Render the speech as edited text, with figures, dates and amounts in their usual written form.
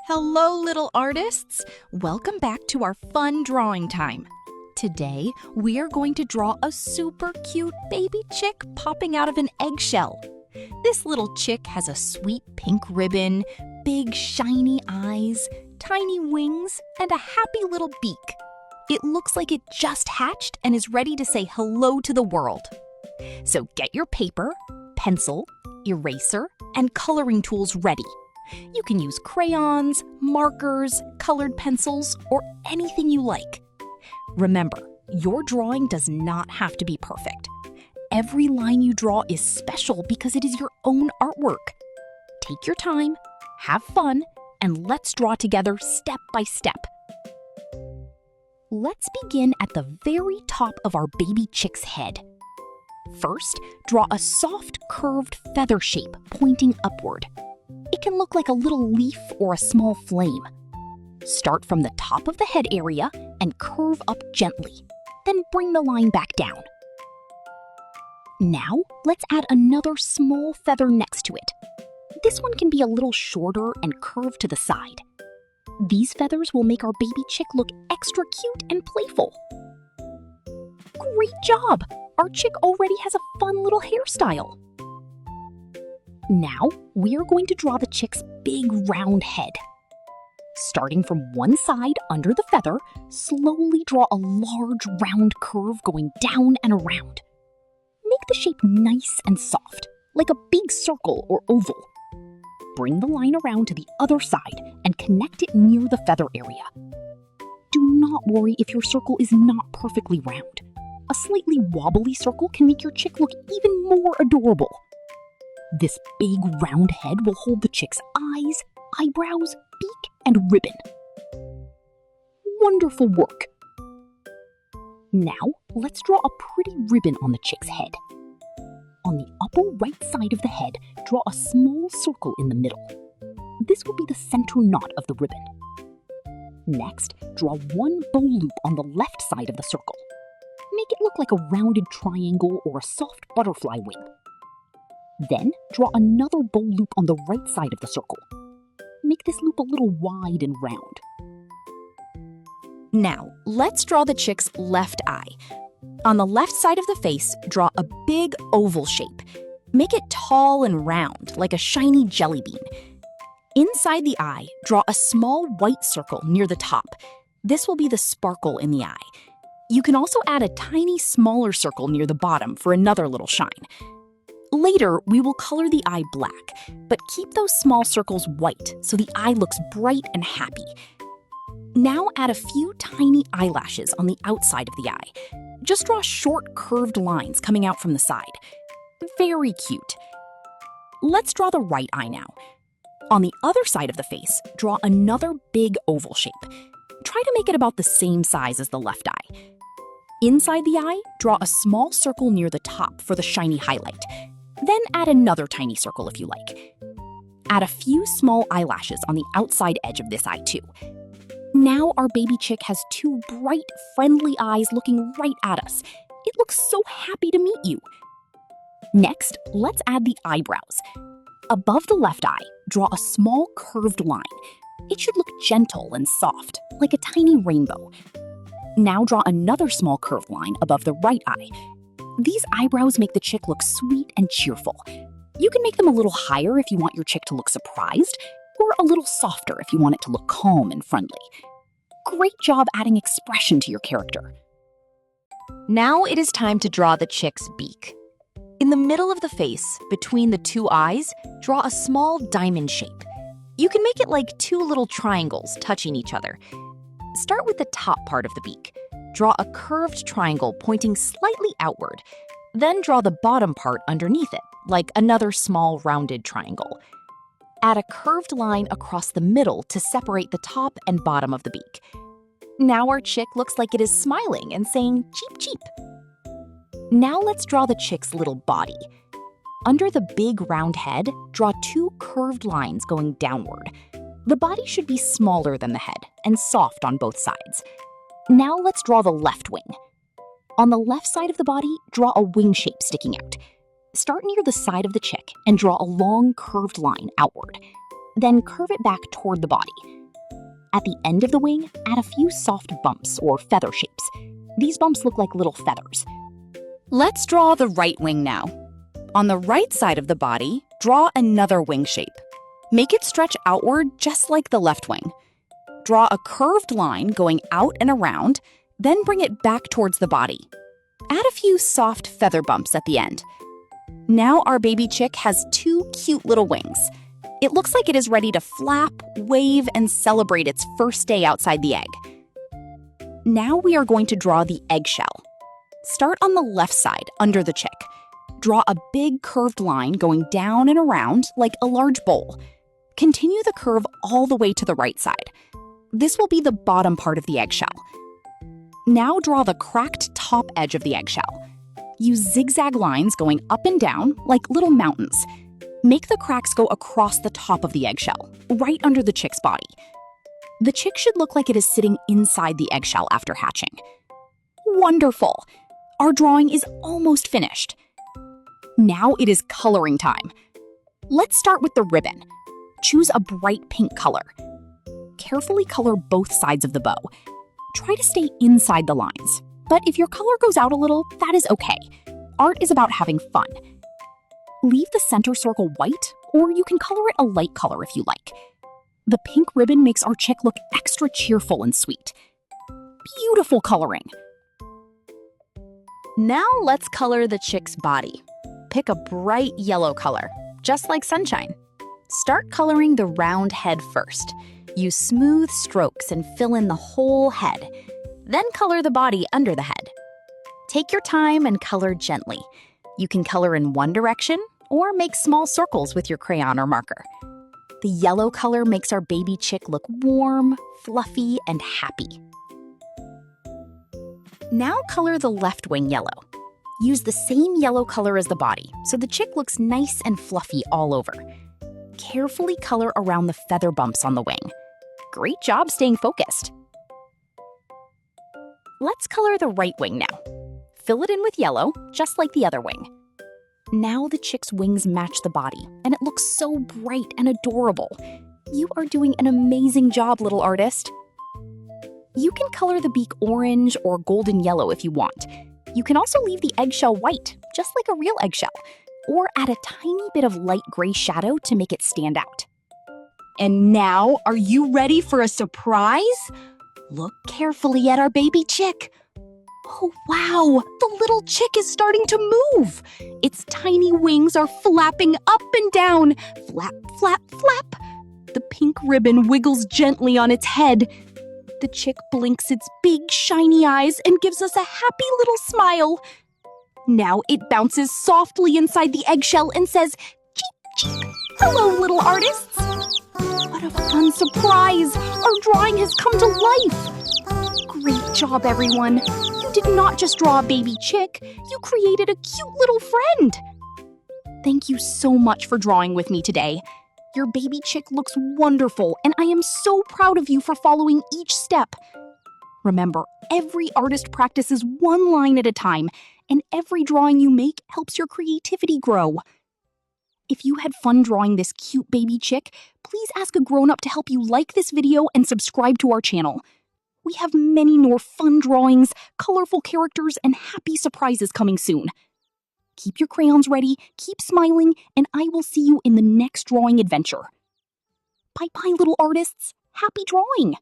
Hello, little artists! Welcome back to our fun drawing time. Today, we are going to draw a super cute baby chick popping out of an eggshell. This little chick has a sweet pink ribbon, big shiny eyes, tiny wings, and a happy little beak. It looks like it just hatched and is ready to say hello to the world. So get your paper, pencil, eraser, and coloring tools ready. You can use crayons, markers, colored pencils, or anything you like. Remember, your drawing does not have to be perfect. Every line you draw is special because it is your own artwork. Take your time, have fun, and let's draw together step by step. Let's begin at the very top of our baby chick's head. First, draw a soft, curved feather shape pointing upward. It can look like a little leaf or a small flame. Start from the top of the head area and curve up gently. Then bring the line back down. Now, let's add another small feather next to it. This one can be a little shorter and curve to the side. These feathers will make our baby chick look extra cute and playful. Great job! Our chick already has a fun little hairstyle. Now, we are going to draw the chick's big round head. Starting from one side under the feather, slowly draw a large round curve going down and around. Make the shape nice and soft, like a big circle or oval. Bring the line around to the other side and connect it near the feather area. Do not worry if your circle is not perfectly round. A slightly wobbly circle can make your chick look even more adorable. This big round head will hold the chick's eyes, eyebrows, beak, and ribbon. Wonderful work! Now, let's draw a pretty ribbon on the chick's head. On the upper right side of the head, draw a small circle in the middle. This will be the center knot of the ribbon. Next, draw one bow loop on the left side of the circle. Make it look like a rounded triangle or a soft butterfly wing. Then, draw another bow loop on the right side of the circle. Make this loop a little wide and round. Now, let's draw the chick's left eye. On the left side of the face, draw a big oval shape. Make it tall and round, like a shiny jelly bean. Inside the eye, draw a small white circle near the top. This will be the sparkle in the eye. You can also add a tiny smaller circle near the bottom for another little shine. Later, we will color the eye black, but keep those small circles white so the eye looks bright and happy. Now add a few tiny eyelashes on the outside of the eye. Just draw short, curved lines coming out from the side. Very cute. Let's draw the right eye now. On the other side of the face, draw another big oval shape. Try to make it about the same size as the left eye. Inside the eye, draw a small circle near the top for the shiny highlight. Then add another tiny circle if you like. Add a few small eyelashes on the outside edge of this eye too. Now our baby chick has two bright, friendly eyes looking right at us. It looks so happy to meet you. Next, let's add the eyebrows. Above the left eye, draw a small curved line. It should look gentle and soft, like a tiny rainbow. Now draw another small curved line above the right eye. These eyebrows make the chick look sweet and cheerful. You can make them a little higher if you want your chick to look surprised, or a little softer if you want it to look calm and friendly. Great job adding expression to your character. Now it is time to draw the chick's beak. In the middle of the face, between the two eyes, draw a small diamond shape. You can make it like two little triangles touching each other. Start with the top part of the beak. Draw a curved triangle pointing slightly outward. Then draw the bottom part underneath it, like another small rounded triangle. Add a curved line across the middle to separate the top and bottom of the beak. Now our chick looks like it is smiling and saying cheep cheep. Now let's draw the chick's little body. Under the big round head, draw two curved lines going downward. The body should be smaller than the head and soft on both sides. Now let's draw the left wing. On the left side of the body, draw a wing shape sticking out. Start near the side of the chick and draw a long curved line outward. Then curve it back toward the body. At the end of the wing, add a few soft bumps or feather shapes. These bumps look like little feathers. Let's draw the right wing now. On the right side of the body, draw another wing shape. Make it stretch outward just like the left wing. Draw a curved line going out and around, then bring it back towards the body. Add a few soft feather bumps at the end. Now our baby chick has 2 cute little wings. It looks like it is ready to flap, wave, and celebrate its first day outside the egg. Now we are going to draw the eggshell. Start on the left side, under the chick. Draw a big curved line going down and around like a large bowl. Continue the curve all the way to the right side. This will be the bottom part of the eggshell. Now draw the cracked top edge of the eggshell. Use zigzag lines going up and down like little mountains. Make the cracks go across the top of the eggshell, right under the chick's body. The chick should look like it is sitting inside the eggshell after hatching. Wonderful! Our drawing is almost finished. Now it is coloring time. Let's start with the ribbon. Choose a bright pink color. Carefully color both sides of the bow. Try to stay inside the lines, but if your color goes out a little, that is okay. Art is about having fun. Leave the center circle white, or you can color it a light color if you like. The pink ribbon makes our chick look extra cheerful and sweet. Beautiful coloring! Now let's color the chick's body. Pick a bright yellow color, just like sunshine. Start coloring the round head first. Use smooth strokes and fill in the whole head. Then color the body under the head. Take your time and color gently. You can color in one direction or make small circles with your crayon or marker. The yellow color makes our baby chick look warm, fluffy, and happy. Now color the left wing yellow. Use the same yellow color as the body, so the chick looks nice and fluffy all over. Carefully color around the feather bumps on the wing. Great job staying focused. Let's color the right wing now. Fill it in with yellow, just like the other wing. Now the chick's wings match the body, and it looks so bright and adorable. You are doing an amazing job, little artist. You can color the beak orange or golden yellow if you want. You can also leave the eggshell white, just like a real eggshell, or add a tiny bit of light gray shadow to make it stand out. And now, are you ready for a surprise? Look carefully at our baby chick. Oh, wow! The little chick is starting to move! Its tiny wings are flapping up and down. Flap, flap, flap! The pink ribbon wiggles gently on its head. The chick blinks its big, shiny eyes and gives us a happy little smile. Now it bounces softly inside the eggshell and says, "Cheep, cheep! Hello, little artists!" What a fun surprise! Our drawing has come to life! Great job, everyone! You did not just draw a baby chick, you created a cute little friend! Thank you so much for drawing with me today. Your baby chick looks wonderful, and I am so proud of you for following each step. Remember, every artist practices one line at a time, and every drawing you make helps your creativity grow. If you had fun drawing this cute baby chick, please ask a grown-up to help you like this video and subscribe to our channel. We have many more fun drawings, colorful characters, and happy surprises coming soon. Keep your crayons ready, keep smiling, and I will see you in the next drawing adventure. Bye-bye, little artists. Happy drawing!